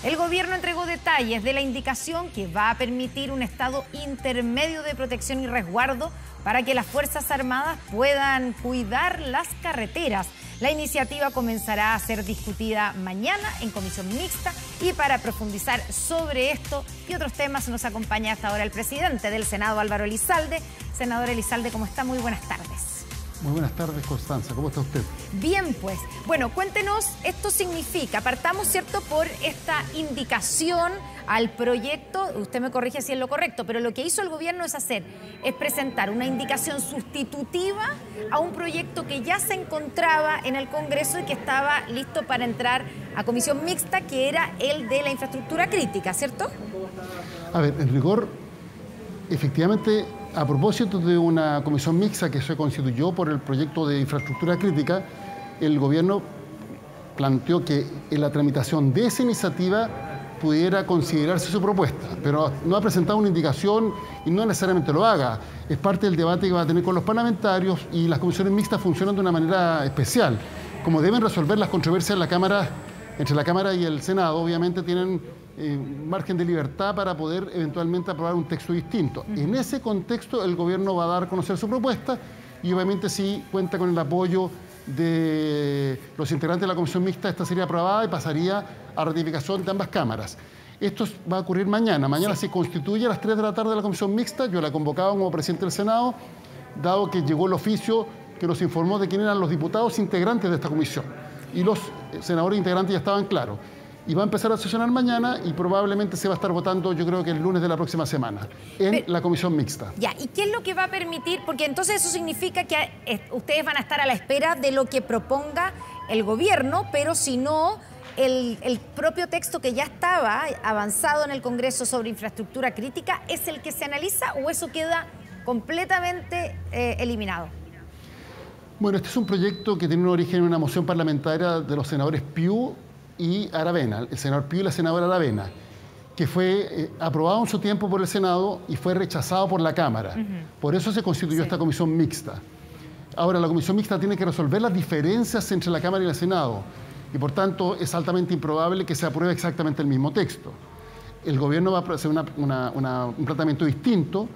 El gobierno entregó detalles de la indicación que va a permitir un estado intermedio de protección y resguardo para que las Fuerzas Armadas puedan cuidar las carreteras. La iniciativa comenzará a ser discutida mañana en comisión mixta y para profundizar sobre esto y otros temas nos acompaña hasta ahora el presidente del Senado, Álvaro Elizalde. Senador Elizalde, ¿cómo está? Muy buenas tardes. Muy buenas tardes, Constanza. ¿Cómo está usted? Bien, pues. Bueno, cuéntenos, esto significa, partamos, ¿cierto?, por esta indicación al proyecto, usted me corrige si es lo correcto, pero lo que hizo el gobierno es presentar una indicación sustitutiva a un proyecto que ya se encontraba en el Congreso y que estaba listo para entrar a comisión mixta, que era el de la infraestructura crítica, ¿cierto? A ver, en rigor, efectivamente, a propósito de una comisión mixta que se constituyó por el proyecto de infraestructura crítica, el gobierno planteó que en la tramitación de esa iniciativa pudiera considerarse su propuesta, pero no ha presentado una indicación y no necesariamente lo haga. Es parte del debate que va a tener con los parlamentarios y las comisiones mixtas funcionan de una manera especial. Como deben resolver las controversias en la Cámara, entre la Cámara y el Senado, obviamente tienen margen de libertad para poder eventualmente aprobar un texto distinto. En ese contexto el gobierno va a dar a conocer su propuesta y obviamente si cuenta con el apoyo de los integrantes de la comisión mixta, esta sería aprobada y pasaría a ratificación de ambas cámaras. Esto va a ocurrir mañana. Mañana se constituye a las 3 de la tarde la comisión mixta. Yo la convocaba como presidente del Senado, dado que llegó el oficio que nos informó de quién eran los diputados integrantes de esta comisión. Y los senadores integrantes ya estaban claros. Y va a empezar a sesionar mañana y probablemente se va a estar votando, yo creo que el lunes de la próxima semana, en la comisión mixta. Ya, ¿y qué es lo que va a permitir? Porque entonces eso significa que ustedes van a estar a la espera de lo que proponga el gobierno, pero si no, el propio texto que ya estaba avanzado en el Congreso sobre infraestructura crítica, ¿es el que se analiza o eso queda completamente eliminado? Bueno, este es un proyecto que tiene un origen en una moción parlamentaria de los senadores Piu y Aravena, el senador Piu y la senadora Aravena, que fue aprobado en su tiempo por el Senado y fue rechazado por la Cámara. Por eso se constituyó esta comisión mixta. Ahora, la comisión mixta tiene que resolver las diferencias entre la Cámara y el Senado y, por tanto, es altamente improbable que se apruebe exactamente el mismo texto. El gobierno va a hacer un tratamiento distinto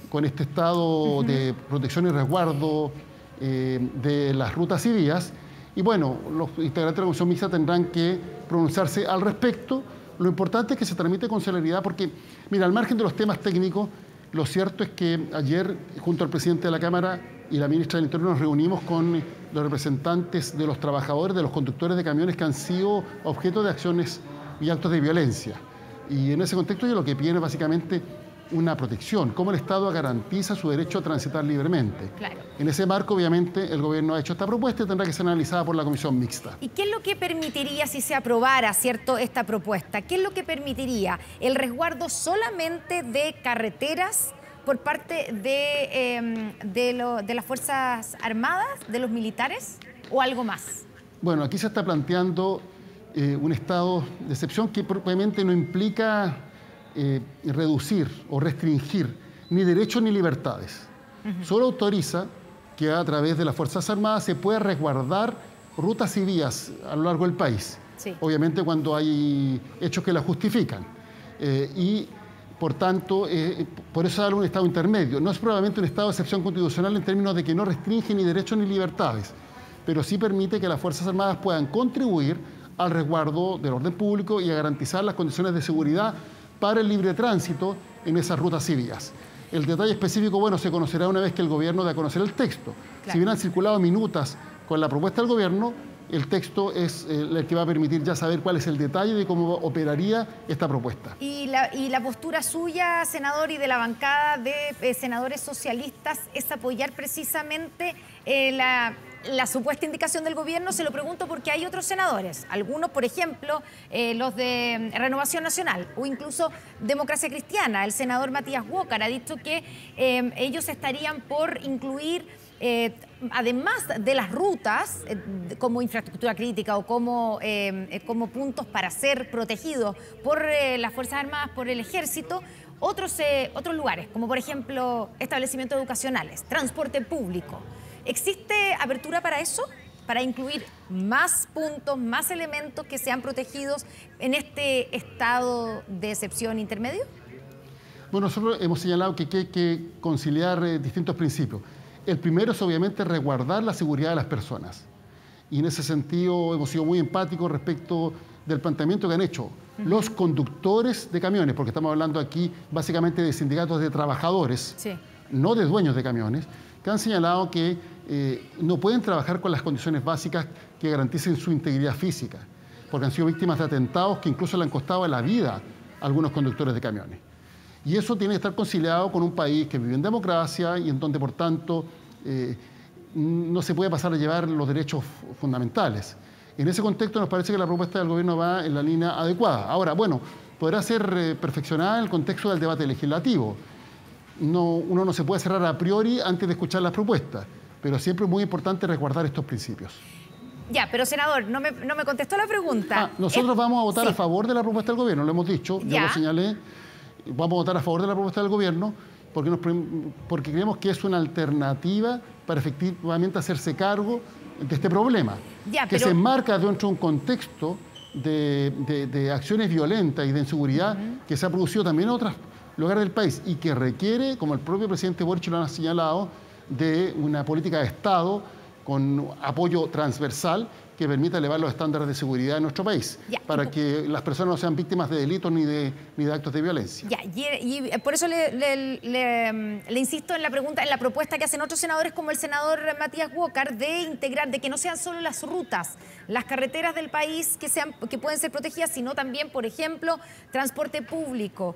con este estado de protección y resguardo de las rutas y vías. Y bueno, los integrantes de la comisión mixta tendrán que pronunciarse al respecto. Lo importante es que se tramite con celeridad porque, mira, al margen de los temas técnicos, lo cierto es que ayer, junto al presidente de la Cámara y la ministra del Interior, nos reunimos con los representantes de los trabajadores, de los conductores de camiones que han sido objeto de acciones y actos de violencia. Y en ese contexto, yo lo que piden es básicamente una protección, cómo el Estado garantiza su derecho a transitar libremente. Claro. En ese marco, obviamente, el gobierno ha hecho esta propuesta y tendrá que ser analizada por la comisión mixta. ¿Y qué es lo que permitiría si se aprobara, cierto, esta propuesta? ¿Qué es lo que permitiría? ¿El resguardo solamente de carreteras por parte de las Fuerzas Armadas, de los militares, o algo más? Bueno, aquí se está planteando un estado de excepción que probablemente no implica reducir o restringir ni derechos ni libertades. Solo autoriza que a través de las Fuerzas Armadas se pueda resguardar rutas y vías a lo largo del país. Sí. Obviamente cuando hay hechos que la justifican. Y por tanto, por eso da un estado intermedio. No es probablemente un estado de excepción constitucional en términos de que no restringe ni derechos ni libertades, pero sí permite que las Fuerzas Armadas puedan contribuir al resguardo del orden público y a garantizar las condiciones de seguridad para el libre tránsito en esas rutas y vías. El detalle específico, bueno, se conocerá una vez que el gobierno dé a conocer el texto. Claro. Si bien han circulado minutas con la propuesta del gobierno, el texto es el que va a permitir ya saber cuál es el detalle de cómo operaría esta propuesta. ¿Y la postura suya, senador, y de la bancada de senadores socialistas es apoyar precisamente la supuesta indicación del gobierno? Se lo pregunto porque hay otros senadores, algunos, por ejemplo, los de Renovación Nacional o incluso Democracia Cristiana. El senador Matías Walker ha dicho que ellos estarían por incluir, además de las rutas como infraestructura crítica o como puntos para ser protegidos por las Fuerzas Armadas, por el Ejército, otros lugares, como por ejemplo establecimientos educacionales, transporte público. ¿Existe apertura para eso? para incluir más puntos, más elementos que sean protegidos en este estado de excepción intermedio? Bueno, nosotros hemos señalado que hay que conciliar distintos principios. El primero es obviamente resguardar la seguridad de las personas. Y en ese sentido hemos sido muy empáticos respecto del planteamiento que han hecho los conductores de camiones, porque estamos hablando aquí básicamente de sindicatos de trabajadores, no de dueños de camiones, que han señalado que no pueden trabajar con las condiciones básicas que garanticen su integridad física, porque han sido víctimas de atentados que incluso le han costado la vida a algunos conductores de camiones. Y eso tiene que estar conciliado con un país que vive en democracia y en donde, por tanto, no se puede pasar a llevar los derechos fundamentales. En ese contexto nos parece que la propuesta del gobierno va en la línea adecuada. Ahora, bueno, podrá ser perfeccionada en el contexto del debate legislativo. Uno no se puede cerrar a priori antes de escuchar las propuestas, pero siempre es muy importante resguardar estos principios. Ya, pero senador, no me contestó la pregunta. Nosotros vamos a votar a favor de la propuesta del gobierno, lo hemos dicho, yo lo señalé. Vamos a votar a favor de la propuesta del gobierno porque creemos que es una alternativa para efectivamente hacerse cargo de este problema, que se enmarca dentro de un contexto de acciones violentas y de inseguridad que se ha producido también en otros lugares del país y que requiere, como el propio presidente Boric lo ha señalado, de una política de Estado con apoyo transversal que permita elevar los estándares de seguridad en nuestro país, para que las personas no sean víctimas de delitos ni de actos de violencia. Y por eso le insisto en la pregunta, en la propuesta que hacen otros senadores, como el senador Matías Walker, de integrar, de que no sean solo las rutas, las carreteras del país que pueden ser protegidas, sino también, por ejemplo, transporte público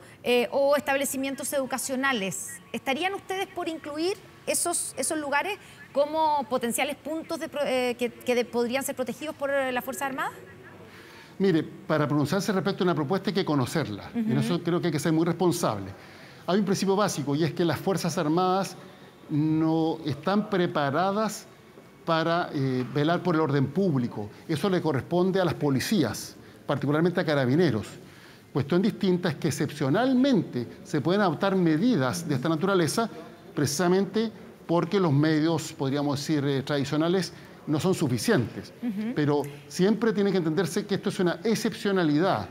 o establecimientos educacionales. ¿Estarían ustedes por incluir esos lugares como potenciales puntos que podrían ser protegidos por las Fuerzas Armadas? Mire, para pronunciarse respecto a una propuesta hay que conocerla, y en eso creo que hay que ser muy responsable. Hay un principio básico y es que las Fuerzas Armadas no están preparadas para velar por el orden público. Eso le corresponde a las policías, particularmente a carabineros. Cuestión distinta es que excepcionalmente se pueden adoptar medidas de esta naturaleza precisamente porque los medios, podríamos decir, tradicionales no son suficientes. Pero siempre tiene que entenderse que esto es una excepcionalidad,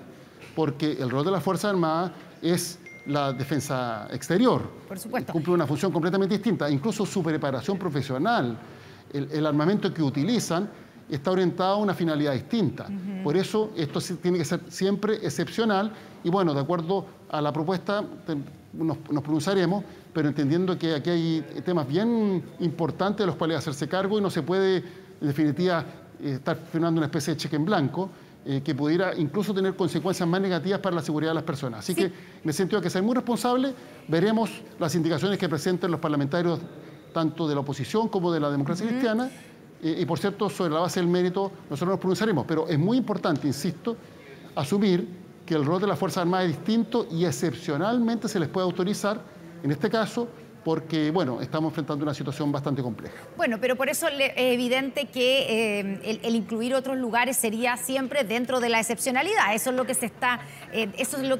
porque el rol de las Fuerzas Armadas es la defensa exterior. Por supuesto. Cumple una función completamente distinta. Incluso su preparación profesional, el armamento que utilizan, está orientado a una finalidad distinta. Por eso esto tiene que ser siempre excepcional y bueno, de acuerdo a la propuesta nos pronunciaremos, pero entendiendo que aquí hay temas bien importantes de los cuales hacerse cargo y no se puede, en definitiva, estar firmando una especie de cheque en blanco que pudiera incluso tener consecuencias más negativas para la seguridad de las personas. Así que, en el sentido de que ser muy responsable, veremos las indicaciones que presenten los parlamentarios tanto de la oposición como de la democracia cristiana. Y por cierto, sobre la base del mérito, nosotros nos pronunciaremos. Pero es muy importante, insisto, asumir que el rol de las Fuerzas Armadas es distinto y excepcionalmente se les puede autorizar, en este caso, porque, bueno, estamos enfrentando una situación bastante compleja. Bueno, pero por eso es evidente que el incluir otros lugares sería siempre dentro de la excepcionalidad. Eso es lo que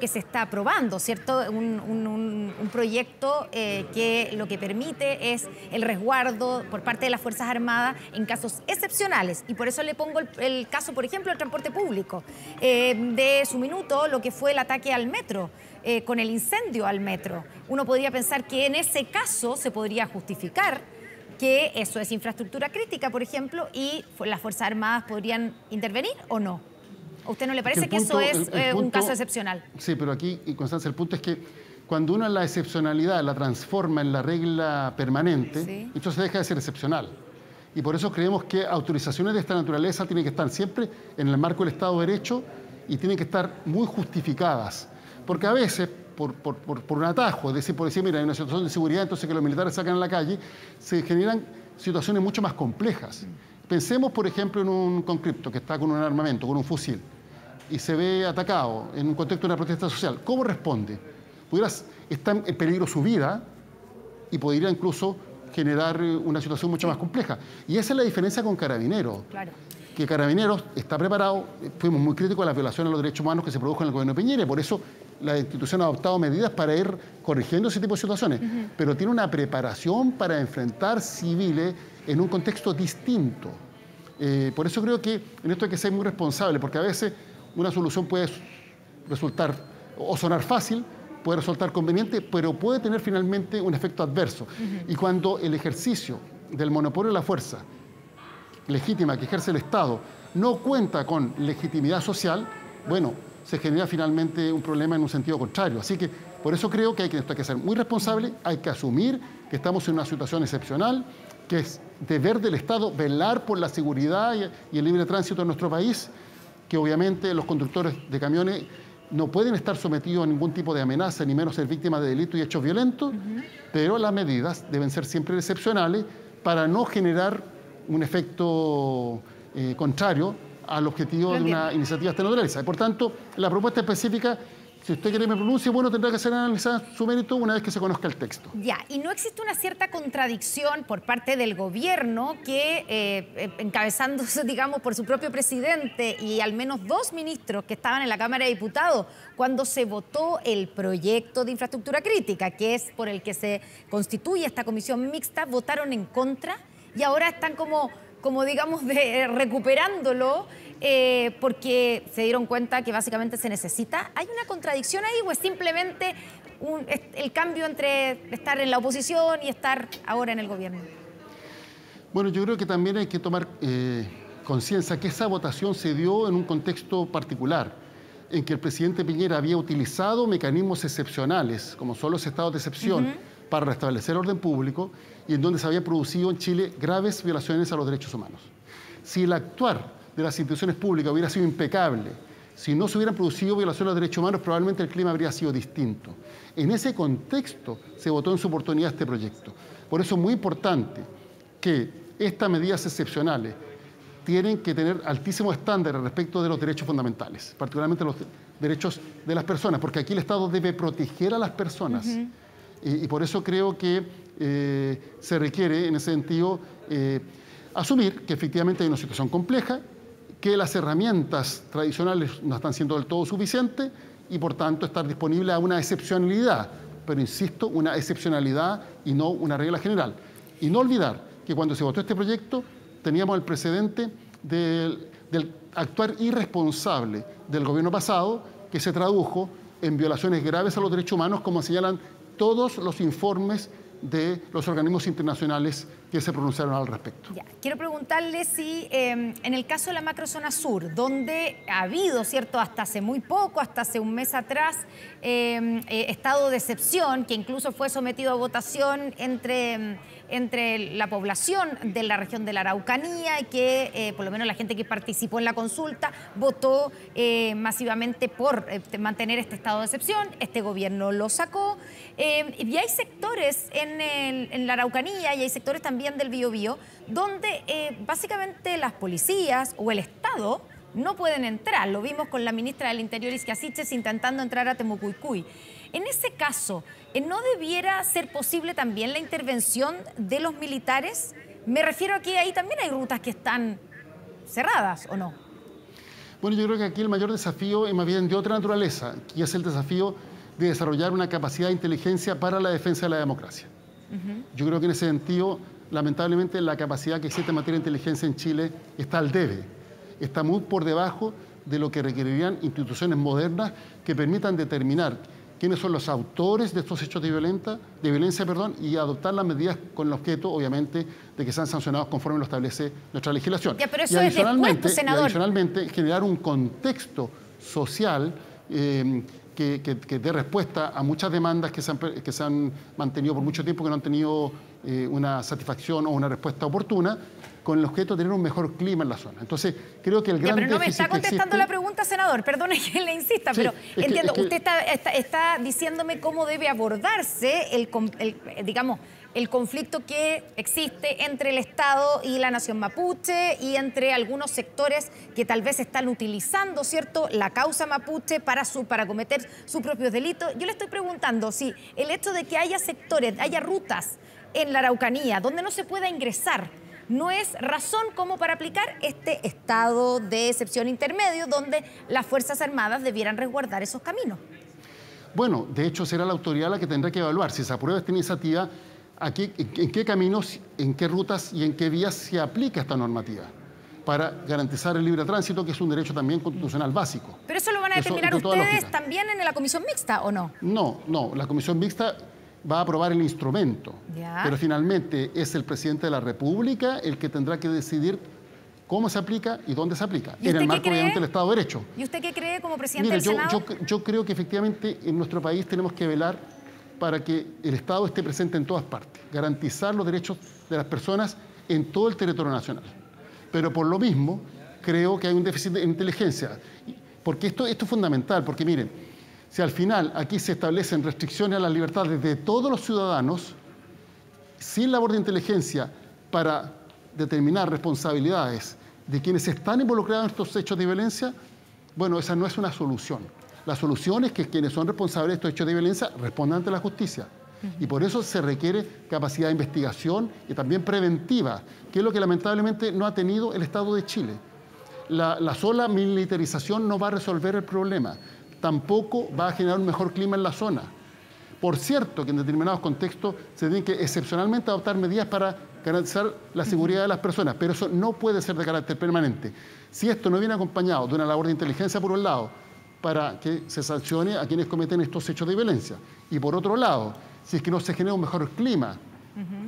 se está aprobando, ¿cierto? Un proyecto que lo que permite es el resguardo por parte de las Fuerzas Armadas en casos excepcionales. Y por eso le pongo el caso, por ejemplo, del transporte público. De su minuto, lo que fue el ataque al metro. Con el incendio al metro. Uno podría pensar que en ese caso se podría justificar que eso es infraestructura crítica, por ejemplo, y las Fuerzas Armadas podrían intervenir o no. ¿A usted no le parece que eso es un caso excepcional? Sí, pero aquí, Constanza, el punto es que cuando uno la excepcionalidad la transforma en la regla permanente, entonces deja de ser excepcional. Y por eso creemos que autorizaciones de esta naturaleza tienen que estar siempre en el marco del Estado de Derecho y tienen que estar muy justificadas. Porque a veces, por un atajo, es decir, por decir, mira, hay una situación de seguridad, entonces que los militares sacan a la calle, se generan situaciones mucho más complejas. Pensemos, por ejemplo, en un conscripto que está con un armamento, con un fusil, y se ve atacado en un contexto de una protesta social. ¿Cómo responde? Está en peligro su vida y podría incluso generar una situación mucho más compleja. Y esa es la diferencia con Carabineros. Claro. Que Carabineros está preparado, fuimos muy críticos a las violaciones a los derechos humanos que se produjo en el gobierno de Piñera, por eso la institución ha adoptado medidas para ir corrigiendo ese tipo de situaciones, pero tiene una preparación para enfrentar civiles en un contexto distinto. Por eso creo que en esto hay que ser muy responsable, porque a veces una solución puede resultar o sonar fácil, puede resultar conveniente, pero puede tener finalmente un efecto adverso. Y cuando el ejercicio del monopolio de la fuerza legítima que ejerce el Estado no cuenta con legitimidad social, bueno, se genera finalmente un problema en un sentido contrario. Así que por eso creo que hay que ser muy responsable, hay que asumir que estamos en una situación excepcional, que es deber del Estado velar por la seguridad y el libre tránsito en nuestro país, que obviamente los conductores de camiones no pueden estar sometidos a ningún tipo de amenaza, ni menos ser víctimas de delitos y hechos violentos, pero las medidas deben ser siempre excepcionales para no generar un efecto contrario al objetivo de una iniciativa de esta naturaleza. Por tanto, la propuesta específica, si usted quiere que me pronuncie, bueno, tendrá que ser analizada su mérito una vez que se conozca el texto. Ya, y no existe una cierta contradicción por parte del gobierno que, encabezándose, digamos, por su propio presidente y al menos 2 ministros que estaban en la Cámara de Diputados cuando se votó el proyecto de infraestructura crítica, que es por el que se constituye esta comisión mixta, votaron en contra y ahora están como digamos, recuperándolo porque se dieron cuenta que básicamente se necesita. ¿Hay una contradicción ahí o es simplemente el cambio entre estar en la oposición y estar ahora en el gobierno? Bueno, yo creo que también hay que tomar conciencia que esa votación se dio en un contexto particular, en que el presidente Piñera había utilizado mecanismos excepcionales, como son los estados de excepción, para restablecer el orden público y en donde se habían producido en Chile graves violaciones a los derechos humanos. Si el actuar de las instituciones públicas hubiera sido impecable, si no se hubieran producido violaciones a los derechos humanos, probablemente el clima habría sido distinto. En ese contexto se votó en su oportunidad este proyecto. Por eso es muy importante que estas medidas excepcionales tienen que tener altísimos estándares respecto de los derechos fundamentales, particularmente los derechos de las personas, porque aquí el Estado debe proteger a las personas. Y por eso creo que se requiere, en ese sentido, asumir que efectivamente hay una situación compleja, que las herramientas tradicionales no están siendo del todo suficientes y, por tanto, estar disponible a una excepcionalidad. Pero, insisto, una excepcionalidad y no una regla general. Y no olvidar que cuando se votó este proyecto teníamos el precedente del actuar irresponsable del gobierno pasado, que se tradujo en violaciones graves a los derechos humanos, como señalan todos los informes de los organismos internacionales que se pronunciaron al respecto. Ya. Quiero preguntarle si en el caso de la macrozona sur, donde ha habido, ¿cierto?, hasta hace muy poco, hasta hace un mes atrás, estado de excepción, que incluso fue sometido a votación entre la población de la región de la Araucanía, y que por lo menos la gente que participó en la consulta votó masivamente por mantener este estado de excepción. Este gobierno lo sacó. Y hay sectores en la Araucanía y hay sectores también del Biobío donde básicamente las policías o el Estado no pueden entrar. Lo vimos con la ministra del Interior, Isquia Siches, intentando entrar a Temucuicui. En ese caso, ¿no debiera ser posible también la intervención de los militares? Me refiero a que ahí también hay rutas que están cerradas, ¿o no? Bueno, yo creo que aquí el mayor desafío es más bien de otra naturaleza, y es el desafío de desarrollar una capacidad de inteligencia para la defensa de la democracia. Yo creo que en ese sentido, lamentablemente, la capacidad que existe en materia de inteligencia en Chile está al debe. Está muy por debajo de lo que requerirían instituciones modernas que permitan determinar quiénes son los autores de estos hechos de violencia, y adoptar las medidas con el objeto, obviamente, de que sean sancionados conforme lo establece nuestra legislación. Ya, pero eso es después, pues, senador. Y adicionalmente, generar un contexto social que dé respuesta a muchas demandas que se han mantenido por mucho tiempo, que no han tenido una satisfacción o una respuesta oportuna, con el objeto de tener un mejor clima en la zona. Entonces, creo que el gran déficit pero no me está contestando la pregunta, senador. Perdone que le insista, sí, pero entiendo, usted está diciéndome cómo debe abordarse digamos, el conflicto que existe entre el Estado y la nación mapuche y entre algunos sectores que tal vez están utilizando, ¿cierto?, la causa mapuche para cometer sus propios delitos. Yo le estoy preguntando si el hecho de que haya sectores, haya rutas en la Araucanía donde no se pueda ingresar, no es razón como para aplicar este estado de excepción intermedio donde las Fuerzas Armadas debieran resguardar esos caminos. Bueno, de hecho será la autoridad la que tendrá que evaluar si se aprueba esta iniciativa, en qué caminos, en qué rutas y en qué vías se aplica esta normativa. para garantizar el libre tránsito, que es un derecho también constitucional básico. ¿Pero eso lo van a determinar ustedes también en la comisión mixta o no? No, la comisión mixta va a aprobar el instrumento, pero finalmente es el presidente de la República el que tendrá que decidir cómo se aplica y dónde se aplica, en el marco obviamente del Estado de Derecho. ¿Y usted qué cree como presidente del Senado? Yo creo que efectivamente en nuestro país tenemos que velar para que el Estado esté presente en todas partes, garantizar los derechos de las personas en todo el territorio nacional. Pero por lo mismo, creo que hay un déficit de inteligencia, porque esto es fundamental, porque miren, si al final aquí se establecen restricciones a las libertades de todos los ciudadanos, sin labor de inteligencia para determinar responsabilidades de quienes están involucrados en estos hechos de violencia, bueno, esa no es una solución. La solución es que quienes son responsables de estos hechos de violencia respondan ante la justicia. Y por eso se requiere capacidad de investigación y también preventiva, que es lo que lamentablemente no ha tenido el Estado de Chile. La sola militarización no va a resolver el problema, tampoco va a generar un mejor clima en la zona. Por cierto, que en determinados contextos se tienen que excepcionalmente adoptar medidas para garantizar la seguridad de las personas, pero eso no puede ser de carácter permanente. Si esto no viene acompañado de una labor de inteligencia por un lado, para que se sancione a quienes cometen estos hechos de violencia, y por otro lado, si es que no se genera un mejor clima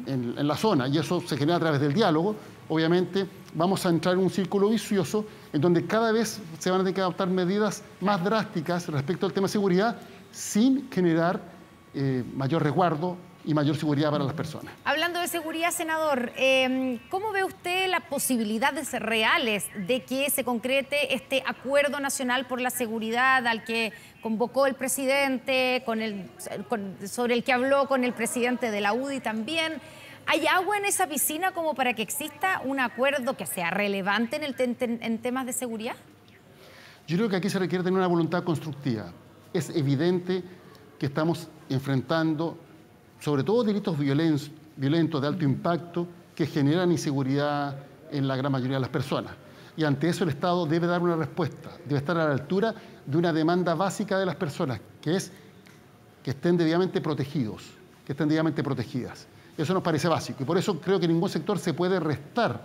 en la zona, y eso se genera a través del diálogo, obviamente vamos a entrar en un círculo vicioso en donde cada vez se van a tener que adoptar medidas más drásticas respecto al tema de seguridad sin generar mayor resguardo y mayor seguridad para las personas. Hablando de seguridad, senador, ¿cómo ve usted las posibilidades reales de que se concrete este acuerdo nacional por la seguridad al que convocó el presidente, sobre el que habló con el presidente de la UDI también? ¿Hay agua en esa piscina como para que exista un acuerdo que sea relevante en temas de seguridad? Yo creo que aquí se requiere tener una voluntad constructiva. Es evidente que estamos enfrentando sobre todo delitos violentos de alto impacto que generan inseguridad en la gran mayoría de las personas. Y ante eso el Estado debe dar una respuesta, debe estar a la altura de una demanda básica de las personas, que es que estén debidamente protegidos, que estén debidamente protegidas. Eso nos parece básico y por eso creo que ningún sector se puede restar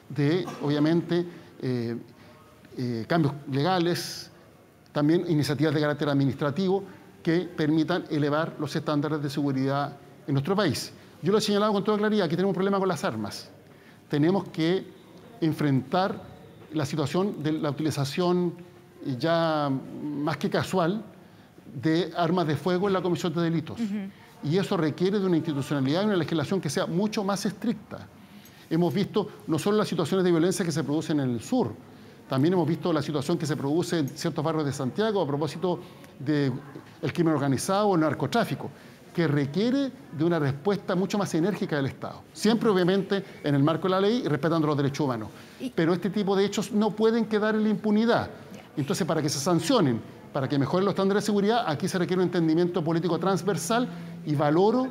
de, obviamente, cambios legales, también iniciativas de carácter administrativo, que permitan elevar los estándares de seguridad en nuestro país. Yo lo he señalado con toda claridad, aquí tenemos un problema con las armas. Tenemos que enfrentar la situación de la utilización ya más que casual de armas de fuego en la comisión de delitos. Y eso requiere de una institucionalidad y una legislación que sea mucho más estricta. Hemos visto no solo las situaciones de violencia que se producen en el sur, también hemos visto la situación que se produce en ciertos barrios de Santiago a propósito del crimen organizado o el narcotráfico, que requiere de una respuesta mucho más enérgica del Estado. Siempre, obviamente, en el marco de la ley y respetando los derechos humanos. Pero este tipo de hechos no pueden quedar en la impunidad. Entonces, para que se sancionen, para que mejoren los estándares de seguridad, aquí se requiere un entendimiento político transversal y valoro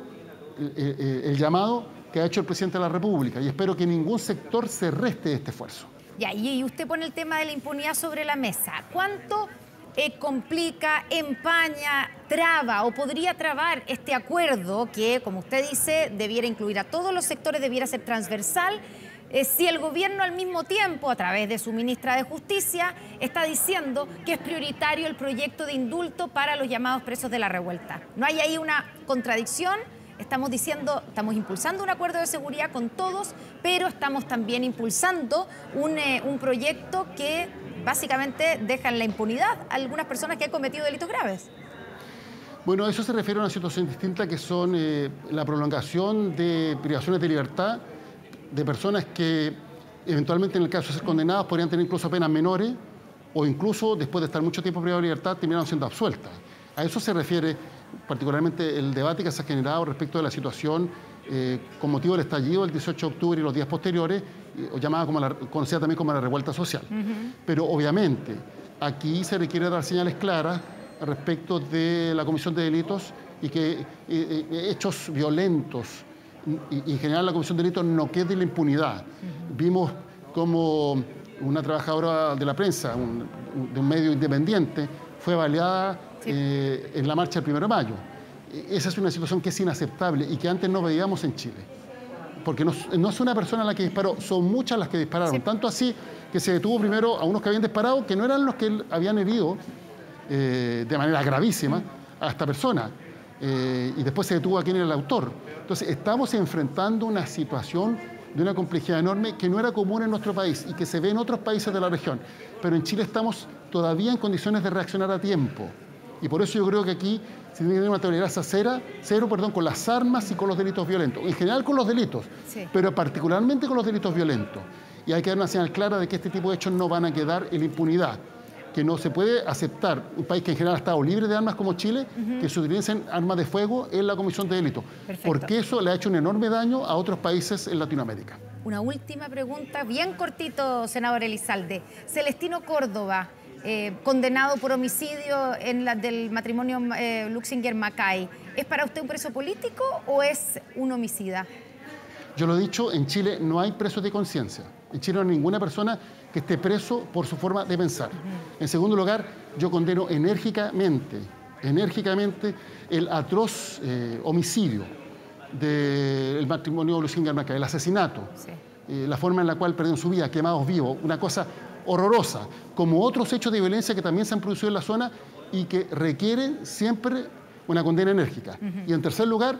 el llamado que ha hecho el presidente de la República y espero que ningún sector se reste de este esfuerzo. Ya, y usted pone el tema de la impunidad sobre la mesa. ¿Cuánto complica, empaña, traba o podría trabar este acuerdo que, como usted dice, debiera incluir a todos los sectores, debiera ser transversal, si el gobierno al mismo tiempo, a través de su ministra de Justicia, está diciendo que es prioritario el proyecto de indulto para los llamados presos de la revuelta? ¿No hay ahí una contradicción? Estamos impulsando un acuerdo de seguridad con todos, pero estamos también impulsando un proyecto que básicamente deja en la impunidad a algunas personas que han cometido delitos graves. Bueno, eso se refiere a una situación distinta que son la prolongación de privaciones de libertad de personas que eventualmente en el caso de ser condenadas podrían tener incluso penas menores o incluso después de estar mucho tiempo privadas de libertad terminaron siendo absueltas. A eso se refiere particularmente el debate que se ha generado respecto de la situación con motivo del estallido del 18 de octubre y los días posteriores, conocida también como la revuelta social. Pero obviamente aquí se requiere dar señales claras respecto de la comisión de delitos y que hechos violentos y en general la comisión de delitos no quede en la impunidad. Vimos como una trabajadora de la prensa, de un medio independiente, fue baleada en la marcha del 1 de mayo. Esa es una situación que es inaceptable y que antes no veíamos en Chile. porque no es una persona la que disparó, son muchas las que dispararon. Sí. Tanto así que se detuvo primero a unos que habían disparado, que no eran los que habían herido de manera gravísima a esta persona. Y después se detuvo a quién era el autor. Entonces, estamos enfrentando una situación de una complejidad enorme que no era común en nuestro país y que se ve en otros países de la región. Pero en Chile estamos todavía en condiciones de reaccionar a tiempo. Y por eso yo creo que aquí se tiene que tener una tolerancia cero con las armas y con los delitos violentos. En general con los delitos, sí, pero particularmente con los delitos violentos. Y hay que dar una señal clara de que este tipo de hechos no van a quedar en la impunidad. Que no se puede aceptar un país que en general ha estado libre de armas como Chile, que se utilicen armas de fuego en la comisión de delitos. Perfecto. Porque eso le ha hecho un enorme daño a otros países en Latinoamérica. Una última pregunta, bien cortito, senador Elizalde. Celestino Córdoba, condenado por homicidio en del matrimonio Luxinger-Macay, ¿es para usted un preso político o es un homicida? Yo lo he dicho, en Chile no hay presos de conciencia. En Chile no hay ninguna persona que esté preso por su forma de pensar. En segundo lugar, yo condeno enérgicamente el atroz homicidio del matrimonio Luxinger-Macay, el asesinato, sí, la forma en la cual perdieron su vida, quemados vivos, una cosa horrorosa, como otros hechos de violencia que también se han producido en la zona y que requieren siempre una condena enérgica. Y en tercer lugar,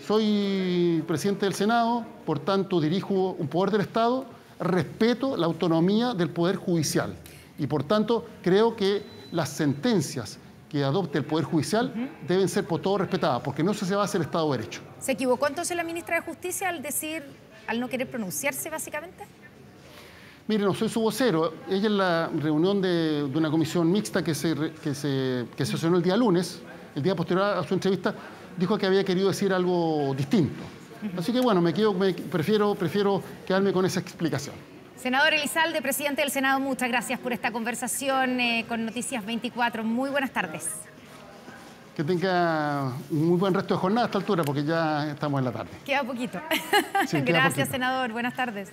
soy presidente del Senado, por tanto dirijo un poder del Estado, respeto la autonomía del Poder Judicial y por tanto creo que las sentencias que adopte el Poder Judicial deben ser por todo respetadas, porque no se va a hacer Estado de Derecho. ¿Se equivocó entonces la ministra de Justicia al no querer pronunciarse básicamente? Mire, no soy su vocero. Ella en la reunión de una comisión mixta que se sesionó el día lunes, el día posterior a su entrevista, dijo que había querido decir algo distinto. Así que bueno, prefiero quedarme con esa explicación. Senador Elizalde, presidente del Senado, muchas gracias por esta conversación con Noticias 24. Muy buenas tardes. Que tenga un muy buen resto de jornada a esta altura, porque ya estamos en la tarde. Queda poquito. Sí, queda Gracias, poquito. senador. Buenas tardes.